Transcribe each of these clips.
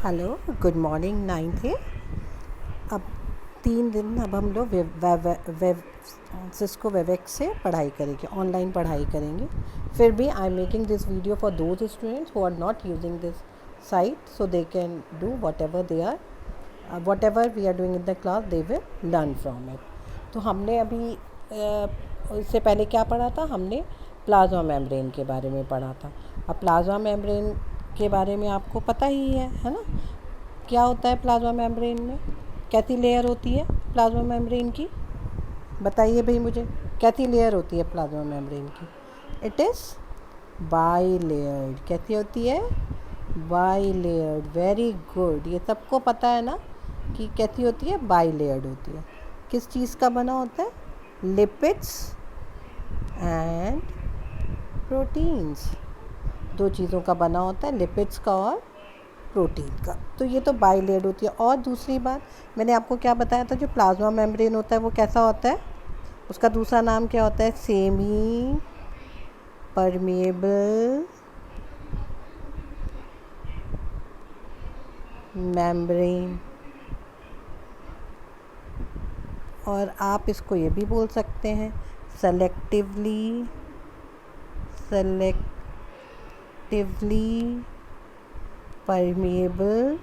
Hello, good morning. 9th है। अब 3 दिन अब हम लोग सिस्को वेबएक्स से पढ़ाई करेंगे, ऑनलाइन पढ़ाई करेंगे। फिर भी I am making this video for those students who are not using this site, so they can do whatever we are doing in the class, they will learn from it. तो हमने अभी इससे पहले क्या पढ़ा था? हमने plasma membrane के बारे में पढ़ा था। अब प्लाज्मा मेम्ब्रेन के बारे में आपको पता ही है ना? क्या होता है प्लाज्मा मेम्ब्रेन में? कैसी लेयर होती है प्लाज्मा मेम्ब्रेन की? बताइए भाई मुझे, कैसी लेयर होती है प्लाज्मा मेम्ब्रेन की? It is by layered. कैसी होती है? By layered. Very good. ये सबको पता है ना कि कैसी होती है? बाई लेयर्ड होती है। किस चीज़ का बना होता है? Lipids and proteins. दो चीज़ों का बना होता है, लिपिड्स का और प्रोटीन का। तो ये तो बाई लेयर्ड होती है। और दूसरी बात, मैंने आपको क्या बताया था? जो प्लाज्मा मेम्ब्रेन होता है वो कैसा होता है? उसका दूसरा नाम क्या होता है? Semi permeable membrane. और आप इसको ये भी बोल सकते हैं सेलेक्टिवली परमिएबल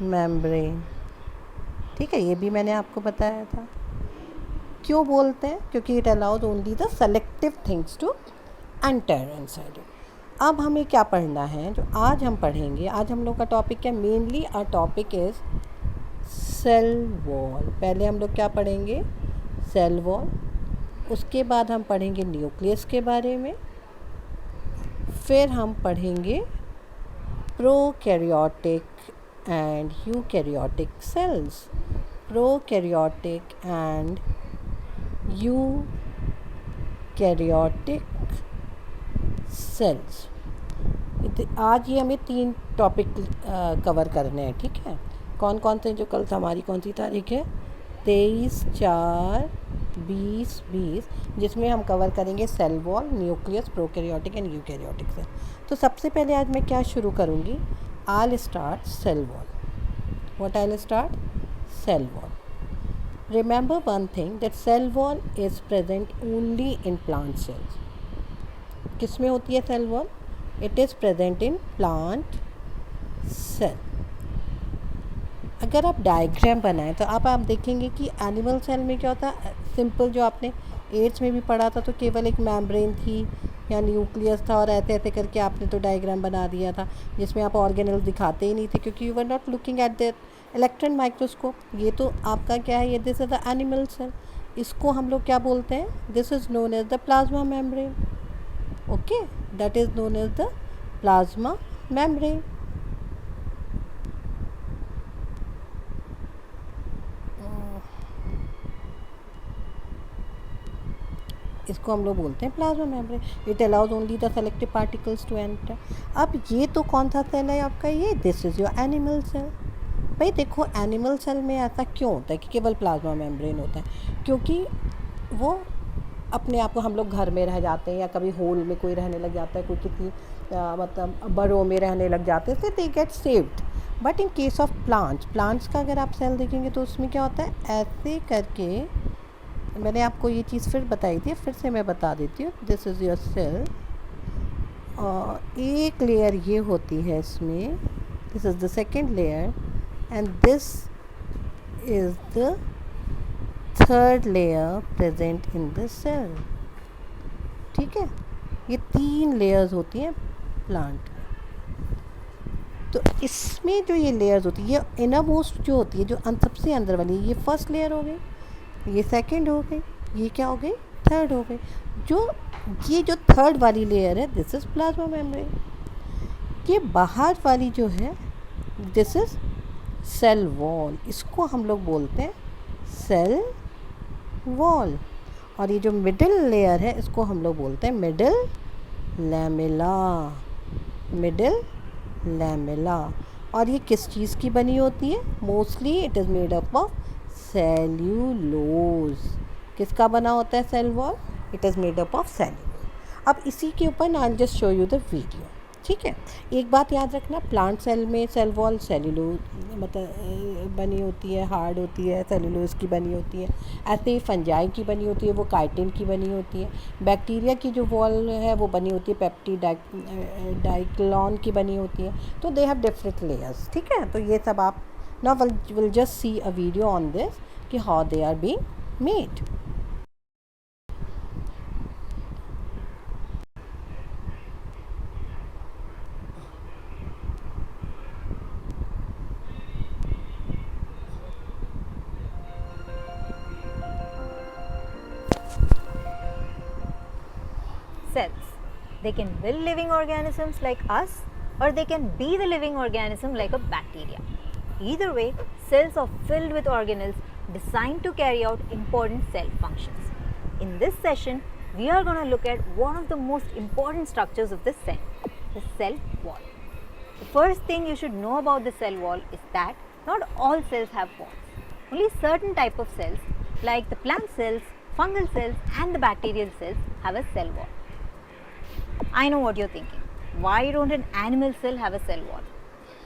मेम्ब्रेन। ठीक है, ये भी मैंने आपको बताया था। क्यों बोलते हैं? क्योंकि it allows only the selective things to enter inside it. अब हमें क्या पढ़ना है? जो आज हम पढ़ेंगे, आज हम लोग का टॉपिक है, mainly our topic is cell wall. पहले हम लोग क्या पढ़ेंगे? Cell wall. उसके बाद हम पढ़ेंगे न्यूक्लियस के बारे में। फिर हम पढ़ेंगे prokaryotic and eukaryotic cells. Prokaryotic and eukaryotic cells. आज ये हमें 3 टॉपिक कवर करने हैं। ठीक है, कौन कौन से? जो कल हमारी कौन सी तारीख है? 23/4/2020, जिसमें हम कवर करेंगे cell wall, nucleus, prokaryotic and eukaryotic cell. तो सबसे पहले आज मैं क्या शुरू करूँगी? I'll start cell wall. What I'll start? Cell wall. Remember one thing, that cell wall is present only in plant cells. किस में होती है cell wall? It is present in plant cell. अगर आप डायग्राम बनाएं तो आप देखेंगे कि एनिमल सेल में क्या होता है। सिंपल, जो आपने 8th में भी पढ़ा था, तो केवल एक मेम्ब्रेन थी या न्यूक्लियस था, और ऐसे ऐसे करके आपने तो डायग्राम बना दिया था, जिसमें आप ऑर्गेनल दिखाते ही नहीं थे, क्योंकि you were not looking at the electron microscope. ये तो आपका क्या है? ये this is the animal cell. इसको हम लोग क्या बोलते हैं? This is known as the plasma membrane. Okay, that is known as the plasma membrane. इसको हम लोग बोलते हैं plasma membrane. It allows only the selective particles to enter. अब ये तो कौन सा सेल है आपका? ये this is your animal cell. भाई देखो, एनिमल सेल में ऐसा क्यों होता है कि केवल प्लाज्मा मेम्ब्रेन होता है? क्योंकि वो अपने आप को, हम लोग घर में रह जाते हैं या कभी होल में कोई रहने लग जाता है, कोई किसी मतलब बड़ों में रहने लग जाते हैं, तो they get saved. But in case of plants का अगर आप सेल देखेंगे तो उसमें क्या होता है? ऐसे करके, मैंने आपको ये चीज़ फिर बताई थी, फिर से मैं बता देती हूँ। दिस इज़ योर सेल, और एक लेयर ये होती है इसमें, this is the second layer, and this is the third layer present in the cell. ठीक है, ये 3 लेयर्स होती हैं प्लांट में। तो इसमें जो ये लेयर्स होती है, ये इनर मोस्ट जो होती है, जो सबसे अंदर वाली, ये फर्स्ट लेयर हो गई, ये सेकंड हो गई, ये क्या हो गई? थर्ड हो गई। ये जो थर्ड वाली लेयर है, दिस इज़ प्लाज्मा मेम्ब्रेन। ये बाहर वाली जो है, दिस इज़ सेल वॉल। इसको हम लोग बोलते हैं सेल वॉल। और ये जो मिडिल लेयर है, इसको हम लोग बोलते हैं मिडिल लैमेला। और ये किस चीज़ की बनी होती है? Mostly it is made up of cellulose. किसका बना होता है cell wall? It is made up of cellulose. अब इसी के ऊपर ना I just show you the video, ठीक है। एक बात याद रखना, प्लांट सेल में सेल वॉल सेल्यूलोज मतलब बनी होती है, हार्ड होती है, सेल्यूलोज की बनी होती है। ऐसे ही फंजाई की बनी होती है, वो काइटिन की बनी होती है। बैक्टीरिया की जो वॉल है वो बनी होती है पेप्टिड डाइक्लोन की बनी होती है। तो दे हैव डिफरेंट लेयर्स, ठीक है। तो ये सब आप ना will just see a video on this कि how they are being made. Cells. They can build living organisms like us, or they can be the living organism like a bacteria. Either way, cells are filled with organelles designed to carry out important cell functions. In this session, we are going to look at one of the most important structures of the cell, the cell wall. The first thing you should know about the cell wall is that not all cells have walls. Only certain type of cells like the plant cells, fungal cells and the bacterial cells have a cell wall. I know what you're thinking. Why don't an animal cell have a cell wall?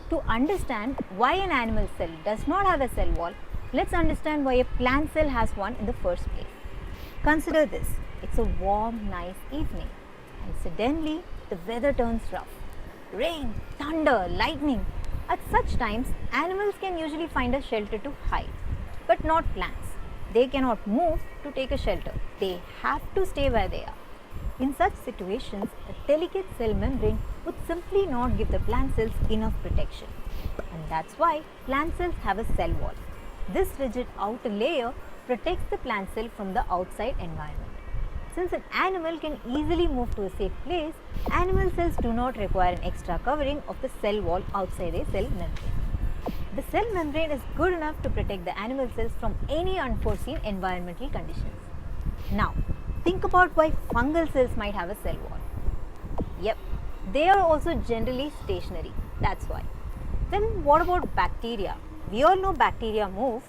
To understand why an animal cell does not have a cell wall, let's understand why a plant cell has one in the first place. Consider this. It's a warm, nice evening and suddenly the weather turns rough. Rain, thunder, lightning. At such times, animals can usually find a shelter to hide, but not plants. They cannot move to take a shelter. They have to stay where they are. In such situations, a delicate cell membrane would simply not give the plant cells enough protection. And that's why plant cells have a cell wall. This rigid outer layer protects the plant cell from the outside environment. Since an animal can easily move to a safe place, animal cells do not require an extra covering of the cell wall outside a cell membrane. The cell membrane is good enough to protect the animal cells from any unforeseen environmental conditions. Now, think about why fungal cells might have a cell wall. Yep, they are also generally stationary, that's why. Then what about bacteria? We all know bacteria move.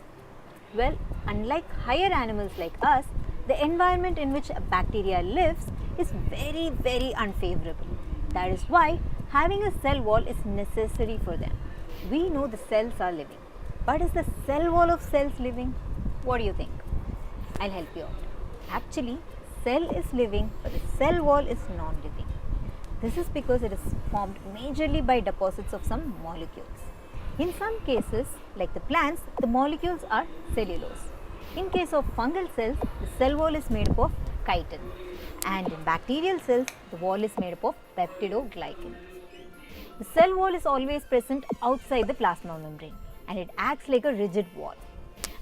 Well, unlike higher animals like us, the environment in which a bacteria lives is very, very unfavorable. That is why having a cell wall is necessary for them. We know the cells are living, but is the cell wall of cells living? What do you think? I'll help you out. Actually, cell is living, but the cell wall is non-living. This is because it is formed majorly by deposits of some molecules. In some cases, like the plants, the molecules are cellulose. In case of fungal cells, the cell wall is made up of chitin, and in bacterial cells, the wall is made up of peptidoglycan. The cell wall is always present outside the plasma membrane, and it acts like a rigid wall.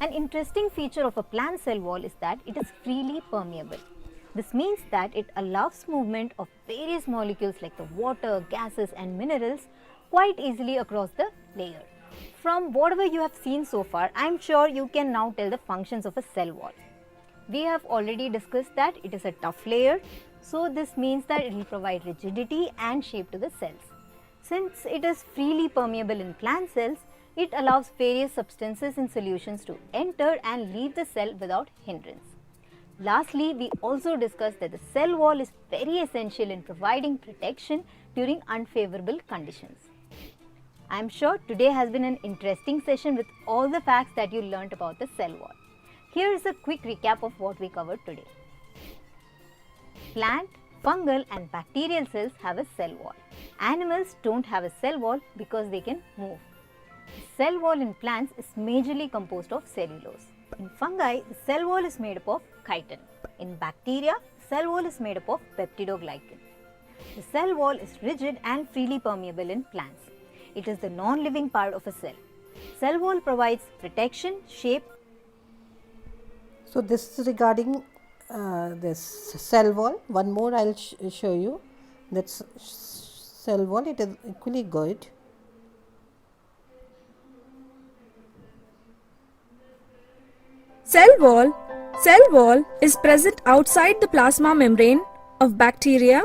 An interesting feature of a plant cell wall is that it is freely permeable. This means that it allows movement of various molecules like the water, gases and minerals quite easily across the layer. From whatever you have seen so far, I am sure you can now tell the functions of a cell wall. We have already discussed that it is a tough layer, so this means that it will provide rigidity and shape to the cells. Since it is freely permeable in plant cells, it allows various substances in solutions to enter and leave the cell without hindrance. Lastly, we also discussed that the cell wall is very essential in providing protection during unfavorable conditions. I am sure today has been an interesting session with all the facts that you learnt about the cell wall. Here is a quick recap of what we covered today. Plant, fungal and bacterial cells have a cell wall. Animals don't have a cell wall because they can move. The cell wall in plants is majorly composed of cellulose. In fungi, the cell wall is made up of chitin. In bacteria, the cell wall is made up of peptidoglycan. The cell wall is rigid and freely permeable in plants. It is the non-living part of a cell. Cell wall provides protection, shape. So this is regarding this cell wall. One more I'll show you. That's cell wall. It is equally good. Cell wall is present outside the plasma membrane of bacteria,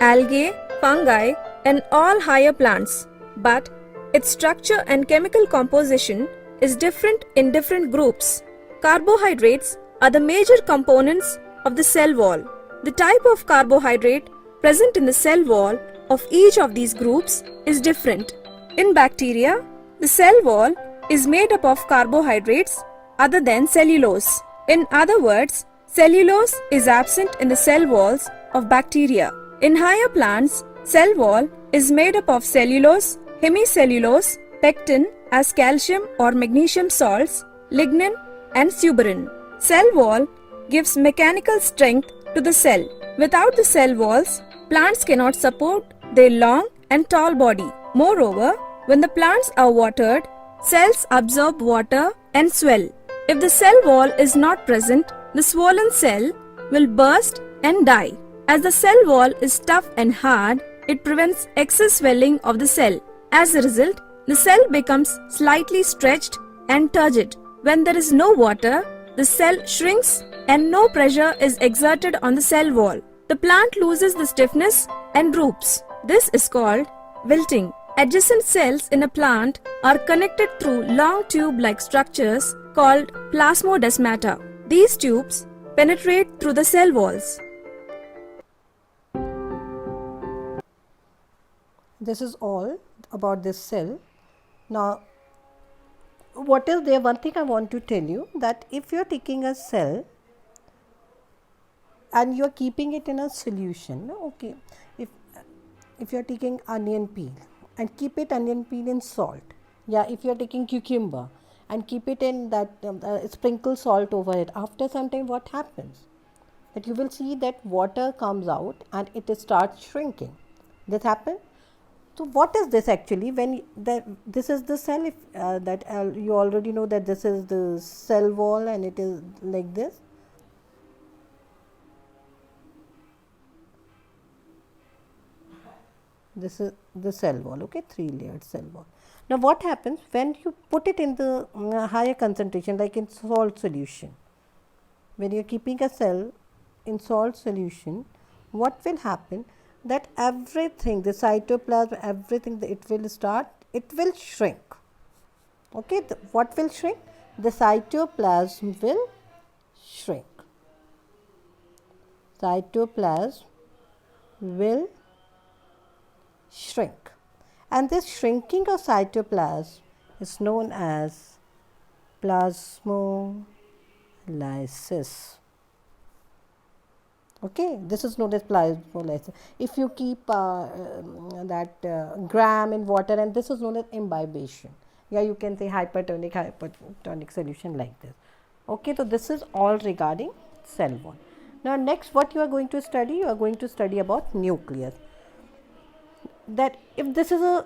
algae, fungi and all higher plants, but its structure and chemical composition is different in different groups. Carbohydrates are the major components of the cell wall. The type of carbohydrate present in the cell wall of each of these groups is different. In bacteria, the cell wall is made up of carbohydrates other than cellulose. In other words, cellulose is absent in the cell walls of bacteria. In higher plants, cell wall is made up of cellulose, hemicellulose, pectin as calcium or magnesium salts, lignin and suberin. Cell wall gives mechanical strength to the cell. Without the cell walls, plants cannot support their long and tall body. Moreover, when the plants are watered, cells absorb water and swell. If the cell wall is not present, the swollen cell will burst and die. As the cell wall is tough and hard, it prevents excess swelling of the cell. As a result, the cell becomes slightly stretched and turgid. When there is no water, the cell shrinks and no pressure is exerted on the cell wall. The plant loses the stiffness and droops. This is called wilting. Adjacent cells in a plant are connected through long tube-like structures called plasmodesmata. These tubes penetrate through the cell walls. This is all about this cell. Now, what is there? One thing I want to tell you, that if you are taking a cell and you are keeping it in a solution, okay, if you are taking onion peel and keep it onion peel in salt, yeah, if you are taking cucumber and keep it in that, sprinkle salt over it, after some time what happens? That you will see that water comes out and it starts shrinking. This happens. So what is this actually? When this is the cell, if you already know that this is the cell wall and it is like this. This is the cell wall, okay, 3-layered cell wall. Now what happens when you put it in the higher concentration, like in salt solution? When you are keeping a cell in salt solution, what will happen? That everything, the cytoplasm, everything, it will shrink. Okay, what will shrink? The cytoplasm will shrink. Cytoplasm will shrink. And this shrinking of cytoplasm is known as plasmolysis. Okay, this is known as plasmolysis. If you keep gram in water, and this is known as imbibition. Yeah, you can say hypertonic solution like this. Okay, so this is all regarding cell wall. Now next, what you are going to study? You are going to study about nucleus. That if this is a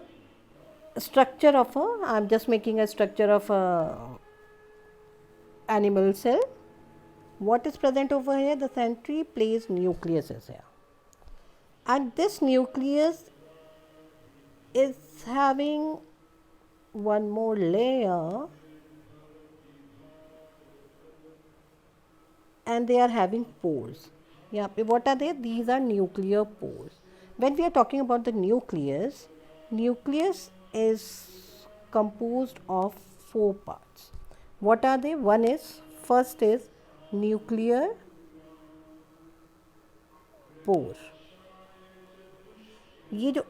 structure of I am just making a structure of a animal cell. What is present over here? The century place nucleus is here, and this nucleus is having one more layer, and they are having pores. Yeah, what are they? These are nuclear pores. When we are talking about the nucleus is composed of 4 parts. What are they? First is nuclear pore. ये जो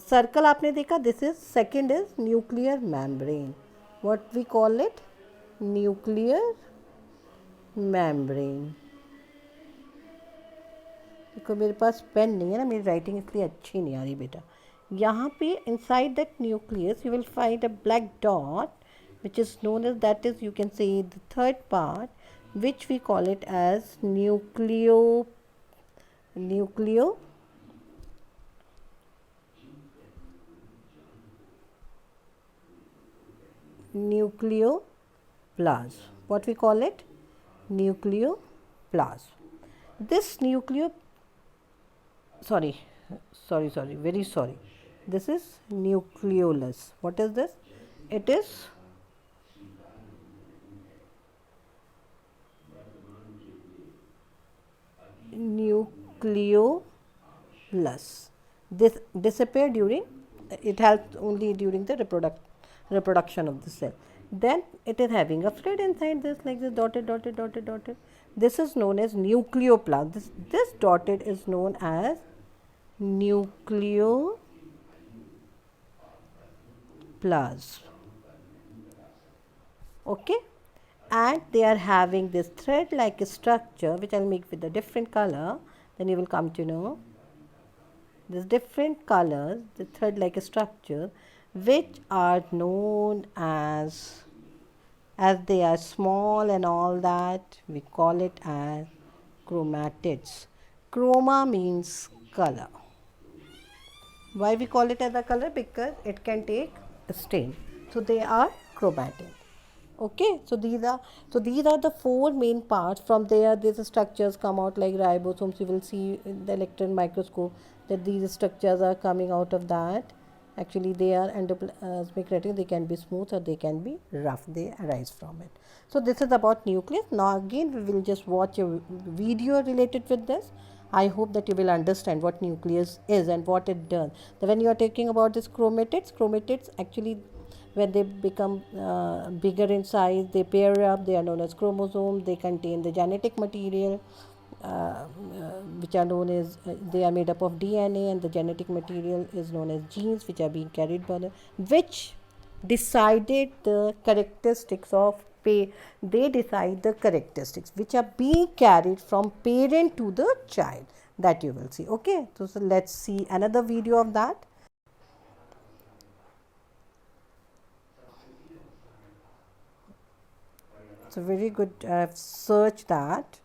circle आपने देखा, this is second is nuclear membrane. What we call it? Nuclear membrane. देखो मेरे पास pen नहीं है ना, मेरी राइटिंग इसलिए अच्छी नहीं आ रही बेटा. यहाँ पे inside that nucleus you will find a black dot, which is known as, that is, you can say, the third part, which we call it as nucleoplasm. What we call it? Nucleoplasm. This very sorry. This is nucleolus. What is this? It is nucleolus. This disappear during, it helps only during the reproduction of the cell. Then it is having a fluid inside this, like this, dotted. This is known as nucleoplasm. This dotted is known as nucleoplasm. Okay, and they are having this thread like structure, which I'll make with a different color, then you will come to know these different colors, the thread like structure, which are known as they are small and all that, we call it as chromatids. Chroma means color. Why we call it as a color? Because it can take a stain. So they are chromatin. Okay, so these are the four main parts. From there, these structures come out like ribosomes. You will see in the electron microscope that these structures are coming out of that. Actually, they are endoplasmic reticulum. They can be smooth or they can be rough. They arise from it. So this is about nucleus. Now again, we will just watch a video related with this. I hope that you will understand what nucleus is and what it does. When you are talking about this chromatids actually, when they become bigger in size, they pair up. They are known as chromosomes. They contain the genetic material, which are known as they are made up of DNA, and the genetic material is known as genes, which are being carried by which decided the characteristics of they decide the characteristics which are being carried from parent to the child, that you will see. Okay, so let's see another video of that. So very good. I've searched that.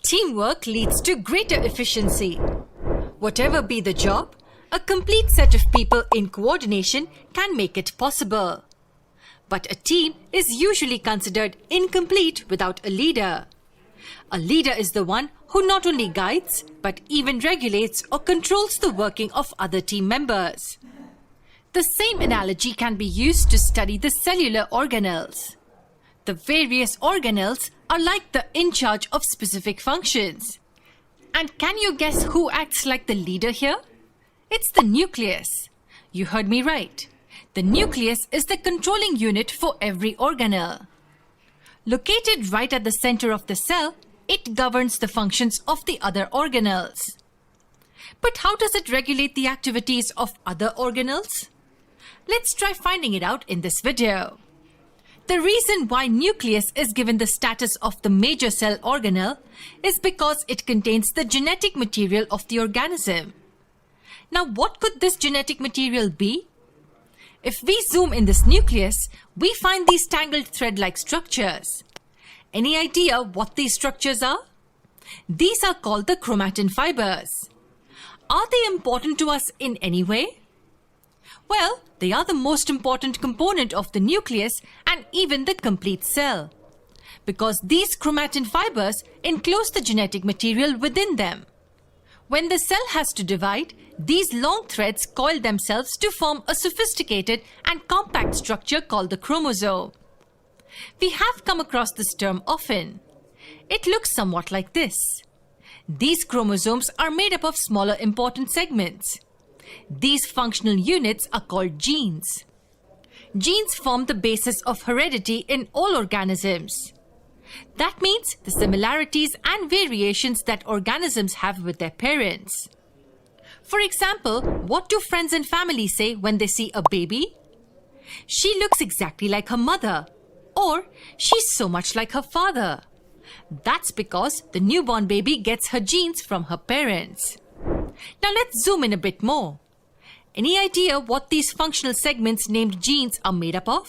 Teamwork leads to greater efficiency. Whatever be the job, a complete set of people in coordination can make it possible. But a team is usually considered incomplete without a leader. A leader is the one who not only guides, but even regulates or controls the working of other team members. The same analogy can be used to study the cellular organelles. The various organelles are like the in charge of specific functions. And can you guess who acts like the leader here? It's the nucleus. You heard me right. The nucleus is the controlling unit for every organelle. Located right at the center of the cell, it governs the functions of the other organelles. But how does it regulate the activities of other organelles? Let's try finding it out in this video. The reason why nucleus is given the status of the major cell organelle is because it contains the genetic material of the organism. Now, what could this genetic material be? If we zoom in this nucleus, we find these tangled thread-like structures. Any idea what these structures are? These are called the chromatin fibers. Are they important to us in any way? Well, they are the most important component of the nucleus and even the complete cell, because these chromatin fibers enclose the genetic material within them. When the cell has to divide, these long threads coil themselves to form a sophisticated and compact structure called the chromosome. We have come across this term often. It looks somewhat like this. These chromosomes are made up of smaller important segments. These functional units are called genes. Genes form the basis of heredity in all organisms. That means the similarities and variations that organisms have with their parents. For example, what do friends and family say when they see a baby? She looks exactly like her mother, or she's so much like her father. That's because the newborn baby gets her genes from her parents. Now let's zoom in a bit more. Any idea what these functional segments named genes are made up of?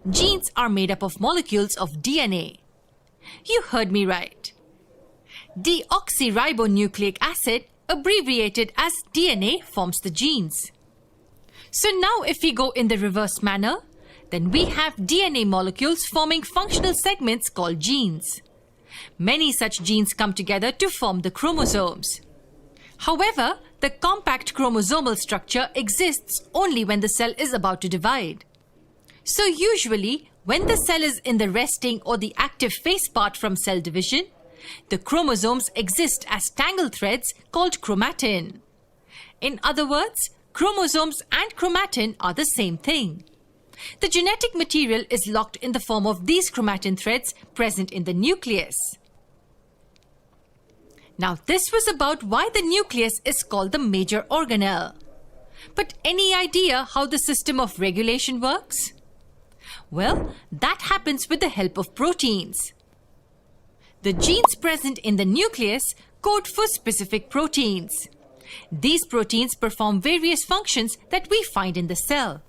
Genes are made up of molecules of DNA. You heard me right. Deoxyribonucleic acid, abbreviated as DNA, forms the genes. So now if we go in the reverse manner, then we have DNA molecules forming functional segments called genes. Many such genes come together to form the chromosomes. However, the compact chromosomal structure exists only when the cell is about to divide. So usually, when the cell is in the resting or the active phase part from cell division, the chromosomes exist as tangled threads called chromatin. In other words, chromosomes and chromatin are the same thing. The genetic material is locked in the form of these chromatin threads present in the nucleus. Now, this was about why the nucleus is called the major organelle. But any idea how the system of regulation works? Well, that happens with the help of proteins. The genes present in the nucleus code for specific proteins. These proteins perform various functions that we find in the cell.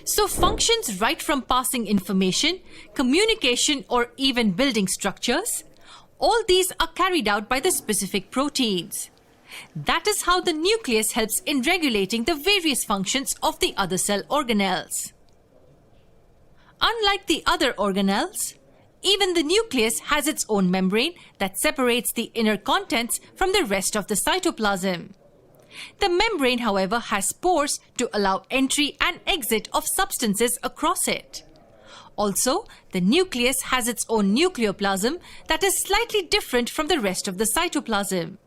So functions right from passing information, communication, or even building structures, all these are carried out by the specific proteins. That is how the nucleus helps in regulating the various functions of the other cell organelles. Unlike the other organelles, even the nucleus has its own membrane that separates the inner contents from the rest of the cytoplasm. The membrane, however, has pores to allow entry and exit of substances across it. Also, the nucleus has its own nucleoplasm that is slightly different from the rest of the cytoplasm.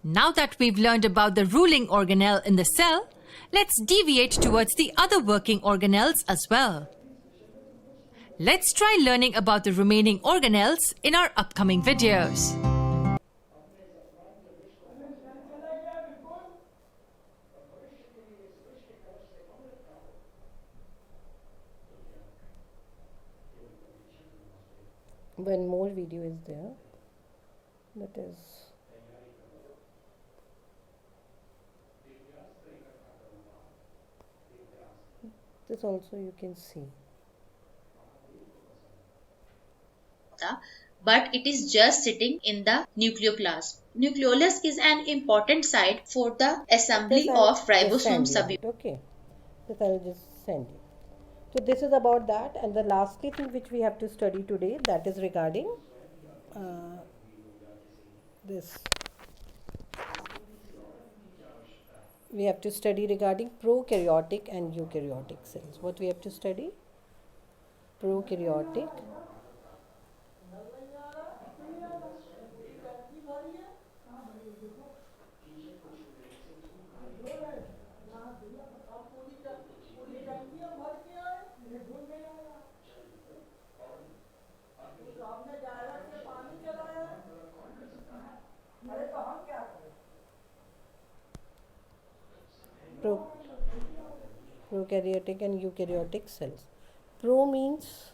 Now that we've learned about the ruling organelle in the cell, let's deviate towards the other working organelles as well. Let's try learning about the remaining organelles in our upcoming videos. One more video is there, that is this also you can see. But it is just sitting in the nucleoplasm. Nucleolus is an important site for the assembly of ribosome subunit. Okay, this I'll just send you. So this is about that, and the lastly thing which we have to study today, that is regarding this. We have to study regarding prokaryotic and eukaryotic cells. What we have to study? Prokaryotic prokaryotic and eukaryotic cells. Pro means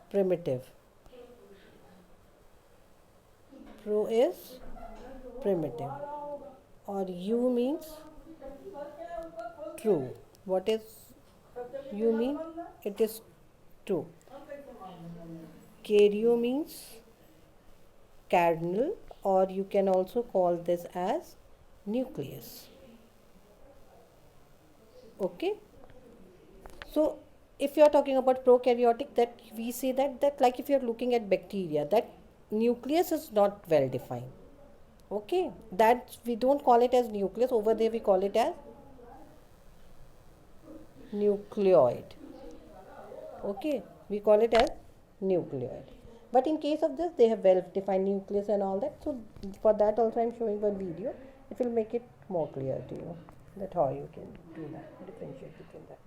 primitive. Pro is primitive. Or U means true. What is U mean? It is true. Karyo means cardinal, or you can also call this as nucleus. Okay, so if you are talking about prokaryotic, that we say that like if you are looking at bacteria, that nucleus is not well defined. Okay, that we don't call it as nucleus. Over there we call it as nucleoid. Okay, we call it as nucleoid. But in case of this, they have well defined nucleus and all that. So for that also I am showing one video. It will make it more clear to you that how you can do that, differentiate between that.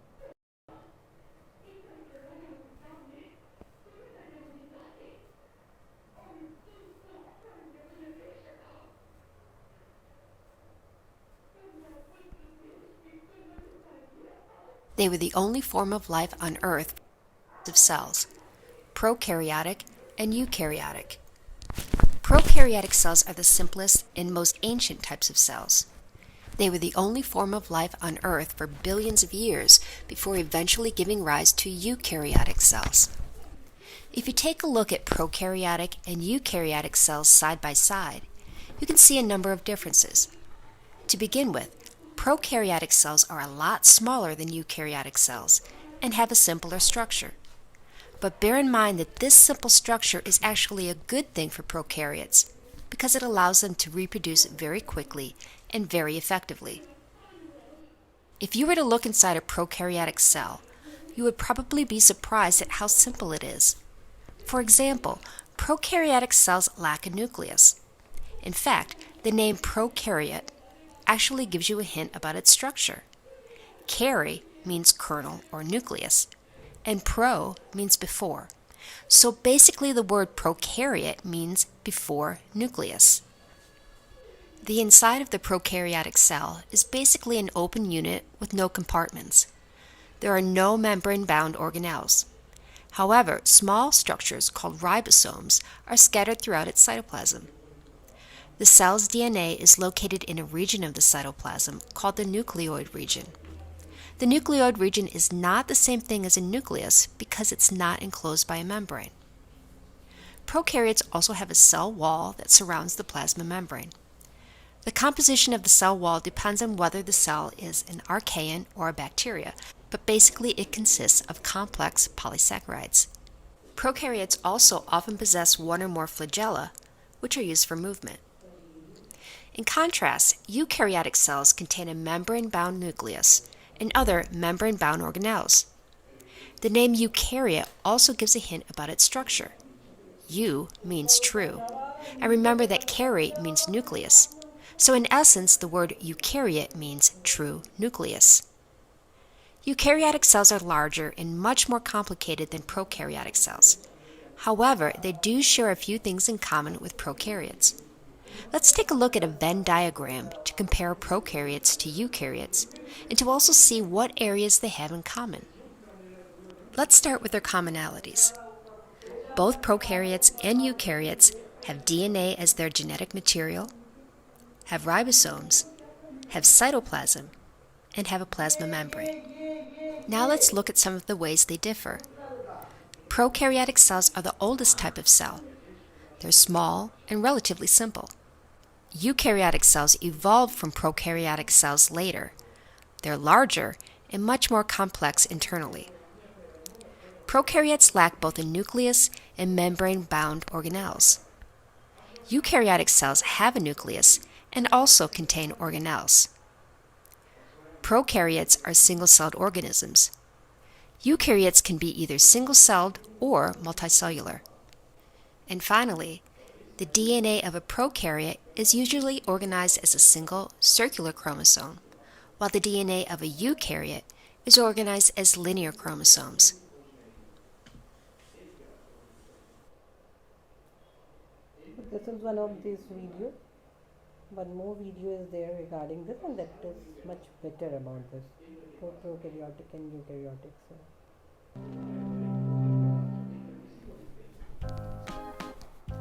They were the only form of life on Earth of cells, prokaryotic and eukaryotic. Prokaryotic cells are the simplest and most ancient types of cells. They were the only form of life on Earth for billions of years before eventually giving rise to eukaryotic cells. If you take a look at prokaryotic and eukaryotic cells side by side, you can see a number of differences. To begin with, prokaryotic cells are a lot smaller than eukaryotic cells and have a simpler structure. But bear in mind that this simple structure is actually a good thing for prokaryotes because it allows them to reproduce very quickly and very effectively. If you were to look inside a prokaryotic cell, you would probably be surprised at how simple it is. For example, prokaryotic cells lack a nucleus. In fact, the name prokaryote actually gives you a hint about its structure. Kary means kernel or nucleus, and pro means before. So basically the word prokaryote means before nucleus. The inside of the prokaryotic cell is basically an open unit with no compartments. There are no membrane-bound organelles. However, small structures called ribosomes are scattered throughout its cytoplasm. The cell's DNA is located in a region of the cytoplasm called the nucleoid region. The nucleoid region is not the same thing as a nucleus because it's not enclosed by a membrane. Prokaryotes also have a cell wall that surrounds the plasma membrane. The composition of the cell wall depends on whether the cell is an archaean or a bacteria, but basically it consists of complex polysaccharides. Prokaryotes also often possess one or more flagella, which are used for movement. In contrast, eukaryotic cells contain a membrane-bound nucleus and other membrane-bound organelles. The name eukaryote also gives a hint about its structure. Eu means true, and remember that kary means nucleus, so in essence the word eukaryote means true nucleus. Eukaryotic cells are larger and much more complicated than prokaryotic cells. However, they do share a few things in common with prokaryotes. Let's take a look at a Venn diagram to compare prokaryotes to eukaryotes and to also see what areas they have in common. Let's start with their commonalities. Both prokaryotes and eukaryotes have DNA as their genetic material, have ribosomes, have cytoplasm, and have a plasma membrane. Now let's look at some of the ways they differ. Prokaryotic cells are the oldest type of cell. They're small and relatively simple. Eukaryotic cells evolved from prokaryotic cells later. They're larger and much more complex internally. Prokaryotes lack both a nucleus and membrane-bound organelles. Eukaryotic cells have a nucleus and also contain organelles. Prokaryotes are single-celled organisms. Eukaryotes can be either single-celled or multicellular. And finally, the DNA of a prokaryote is usually organized as a single circular chromosome, while the DNA of a eukaryote is organized as linear chromosomes. This is one of these videos. One more video is there regarding this, and that is much better about this prokaryotic and eukaryotic cell.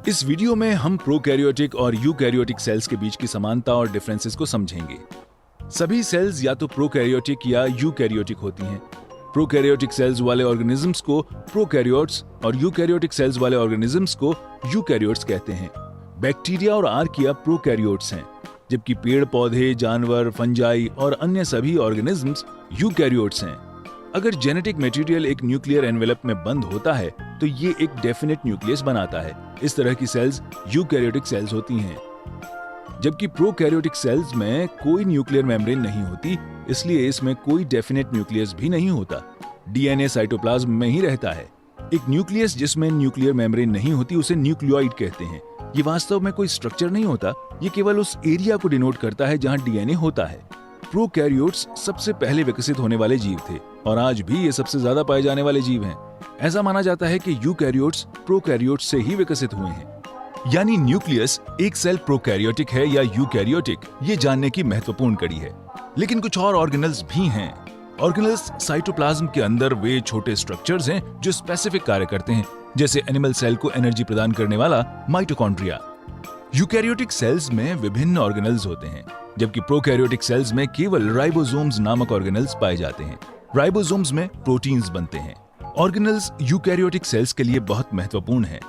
इस video में हम prokaryotic और eukaryotic cells के बीच की समानता और differences को समझेंगे। सभी सेल्स या तो प्रोकैरियोटिक या यूकैरियोटिक होती हैं। प्रोकैरियोटिक सेल्स वाले ऑर्गेनिजम्स को प्रोकैरियोट्स और यूकैरियोटिक सेल्स वाले ऑर्गेनिजम्स को यूकैरियोट्स कहते हैं। बैक्टीरिया और आर्किया प्रोकैरियोट्स हैं, जबकि पेड़ पौधे, जानवर, फंजाई और अन्य सभी ऑर्गेनिजम्स यूकैरियोट्स हैं। अगर जेनेटिक मटेरियल एक न्यूक्लियर एनवेलप में बंद होता है तो ये एक डेफिनेट न्यूक्लियस बनाता है। इस तरह की सेल्स यूकैरियोटिक सेल्स होती हैं। जबकि प्रोकैरियोटिक सेल्स में कोई न्यूक्लियर मेम्ब्रेन नहीं होती, इसलिए इसमें कोई डेफिनेट न्यूक्लियस भी नहीं होता। डीएनए साइटोप्लाज्म में ही रहता है। एक न्यूक्लियस जिसमें न्यूक्लियर मेम्ब्रेन नहीं होती उसे न्यूक्लियोइड कहते हैं। ये वास्तव में कोई स्ट्रक्चर नहीं होता, ये केवल उस एरिया को डिनोट करता है जहां डीएनए होता है। प्रोकैरियोट्स सबसे पहले विकसित होने वाले जीव थे और आज भी ये सबसे ज्यादा पाए जाने वाले जीव हैं। ऐसा माना जाता है कि यूकैरियोट्स प्रोकैरियोट्स से ही विकसित हुए हैं। यानी न्यूक्लियस एक सेल प्रोकैरियोटिक है या यूकैरियोटिक, ये जानने की महत्वपूर्ण कड़ी है। लेकिन कुछ और ऑर्गेनल्स भी हैं। ऑर्गेनल्स साइटोप्लाज्म के अंदर वे छोटे स्ट्रक्चर्स हैं जो स्पेसिफिक कार्य करते हैं, जैसे एनिमल सेल को एनर्जी प्रदान करने वाला माइटोकॉन्ड्रिया। यूकैरियोटिक सेल्स में विभिन्न ऑर्गेनल्स होते हैं, जबकि प्रोकैरियोटिक सेल्स में केवल राइबोसोम्स नामक ऑर्गेनल्स पाए जाते हैं। राइबोसोम्स में प्रोटीन्स बनते हैं। ऑर्गेनल्स यूकैरियोटिक सेल्स के लिए बहुत महत्वपूर्ण हैं।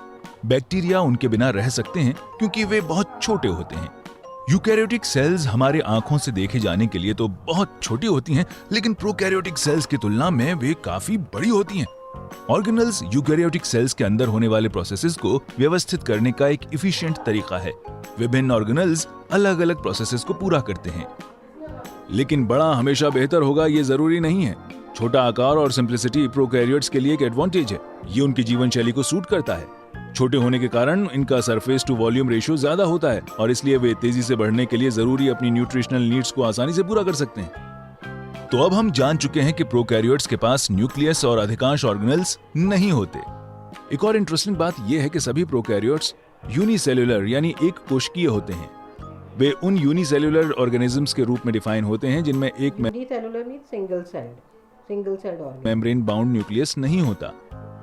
बैक्टीरिया उनके बिना रह सकते हैं क्योंकि वे बहुत छोटे होते हैं। यूकैरियोटिक सेल्स हमारे आंखों से देखे जाने के लिए तो बहुत छोटी होती हैं, लेकिन प्रोकैरियोटिक सेल्स की तुलना में वे काफी बड़ी होती हैं। ऑर्गेनल्स यूकैरियोटिक सेल्स के अंदर होने वाले प्रोसेसेस को व्यवस्थित करने का एक एफिशिएंट तरीका है। विभिन्न ऑर्गेनल्स अलग अलग प्रोसेसेस को पूरा करते हैं। लेकिन बड़ा हमेशा बेहतर होगा ये जरूरी नहीं है। छोटा आकार और सिंप्लिसिटी प्रोकैरियोट्स के लिए एक एडवांटेज है। ये उनकी जीवन शैली को सूट करता है। छोटे होने के कारण इनका सरफेस टू वॉल्यूम रेशियो ज्यादा होता है और इसलिए वे तेजी से बढ़ने के लिए जरूरी अपनी न्यूट्रिशनल नीड्स को आसानी से पूरा कर सकते हैं। तो अब हम जान चुके हैं कि प्रोकैरियोट्स के पास न्यूक्लियस और अधिकांश ऑर्गेनेल्स नहीं होते। एक और इंटरेस्टिंग बात यह है कि सभी प्रोकैरियोट्स यूनिसेल्युलर यानी एक कोशिकीय होते हैं। वे उन यूनिसेल्युलर ऑर्गेनिजम्स के रूप में डिफाइन होते हैं जिनमें एक unicellular means single celled organism. Membrane bound nucleus नहीं होता।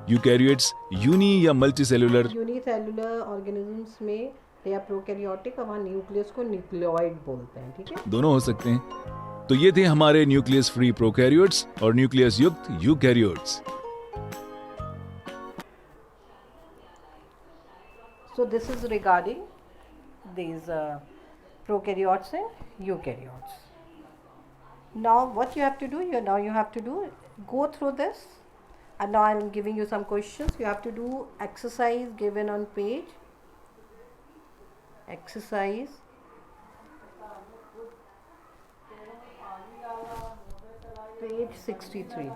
यूकैरियोट्स यूनी या मल्टीसेल्युलर यूनिसेलुलर ऑर्गेनिजम्स में दे आर प्रोकैरियोटिक, और न्यूक्लियस को न्यूक्लियोइड बोलते हैं। ठीक है, दोनों हो सकते हैं। तो ये थे हमारे न्यूक्लियस फ्री प्रोकैरियोट्स और न्यूक्लियस युक्त eukaryotes. so this is regarding these prokaryotes and eukaryotes. Now what you have to do, you have to go through this, and now I'm giving you some questions. You have to do exercise given on page 63.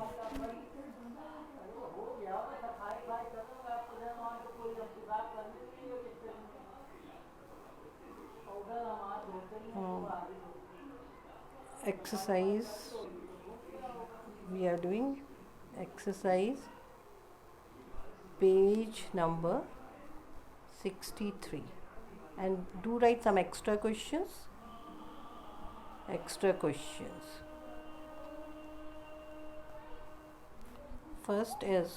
Exercise, we are doing exercise page number 63, and do write some extra questions. First is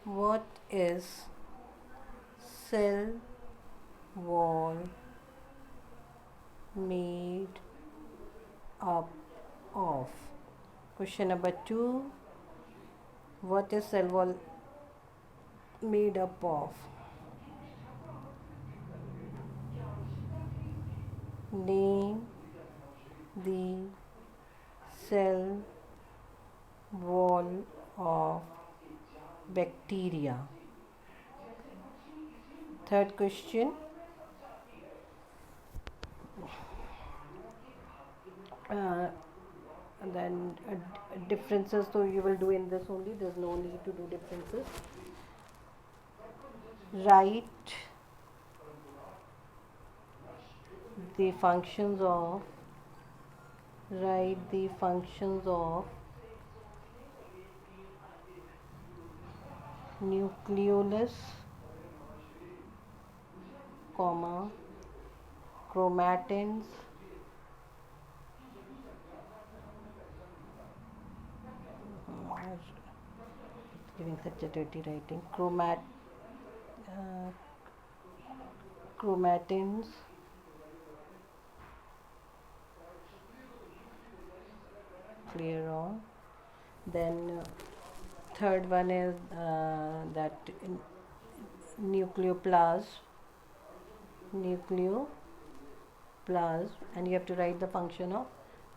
what is cell wall made up of? Question number 2, what is cell wall made up of? Name the cell wall of bacteria. Third question, then differences, so you will do in this only, there's no need to do differences. Write the functions of nucleolus, chromatins, giving such a dirty writing, chromatins, clear all. Then third one is that nucleoplasm, and you have to write the function of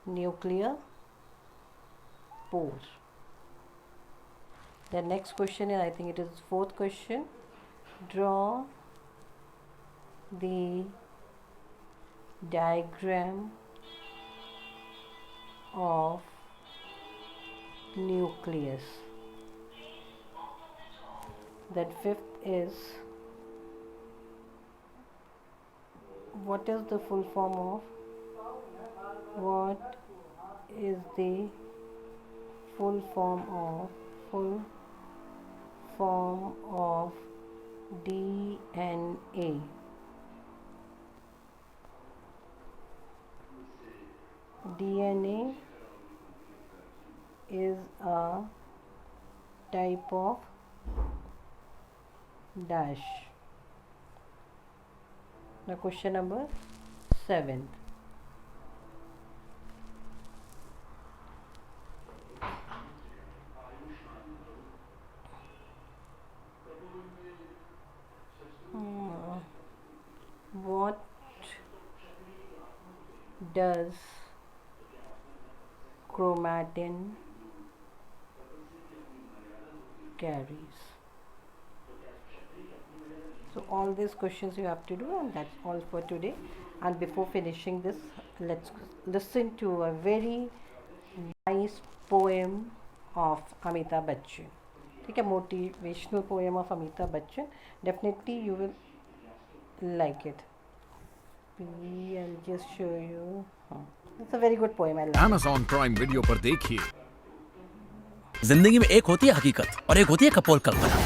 nuclear pores. The next question is, I think it is fourth question, draw the diagram of nucleus. Then fifth is, what is the full form of DNA? DNA is a type of dash. Now question number 7. What does chromatin carries? So all these questions you have to do, and that's all for today. And before finishing this, let's listen to a very nice poem of Amitabh Bachchan. ठीक है, motivational poem of Amitabh Bachchan. Definitely you will like it. I'll just show you. It's a very good poem. I love it. Amazon Prime Video पर देखिए। जिंदगी में एक होती है हकीकत और एक होती है कपोल कल्पना।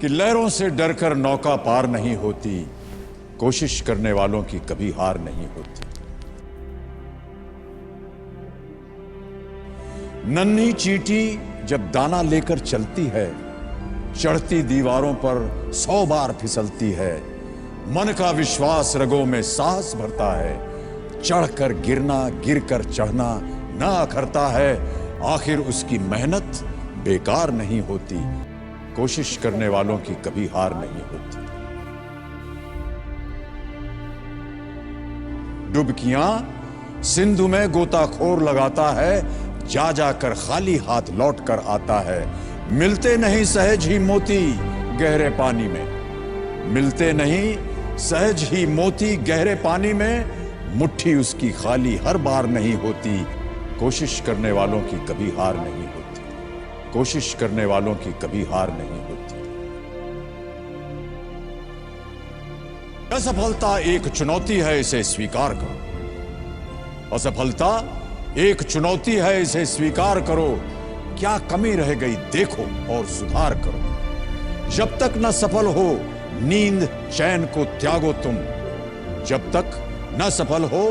कि लहरों से डरकर नौका पार नहीं होती, कोशिश करने वालों की कभी हार नहीं होती। नन्ही चींटी जब दाना लेकर चलती है, चढ़ती दीवारों पर 100 बार फिसलती है। मन का विश्वास रगों में साहस भरता है, चढ़कर गिरना गिरकर चढ़ना ना अखरता है। आखिर उसकी मेहनत बेकार नहीं होती, कोशिश करने वालों की कभी हार नहीं होती। डुबकियां सिंधु में गोताखोर लगाता है, जा जाकर खाली हाथ लौट कर आता है। मिलते नहीं सहज ही मोती गहरे पानी में, मिलते नहीं सहज ही मोती गहरे पानी में। मुट्ठी उसकी खाली हर बार नहीं होती, कोशिश करने वालों की कभी हार नहीं होती, कोशिश करने वालों की कभी हार नहीं होती। असफलता एक चुनौती है, इसे स्वीकार करो। असफलता एक चुनौती है, इसे स्वीकार करो। क्या कमी रह गई देखो और सुधार करो। जब तक न सफल हो नींद चैन को त्यागो तुम, जब तक न सफल हो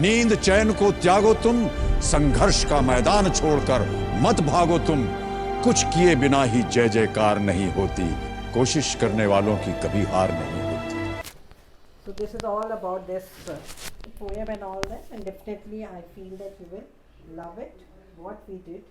नींद चैन को त्यागो तुम। संघर्ष का मैदान छोड़कर मत भागो तुम, कुछ किए बिना ही जय जयकार नहीं होती, कोशिश करने वालों की कभी हार नहीं होती। So this is all about this poem and all that, and definitely I feel that you will love it, what we did.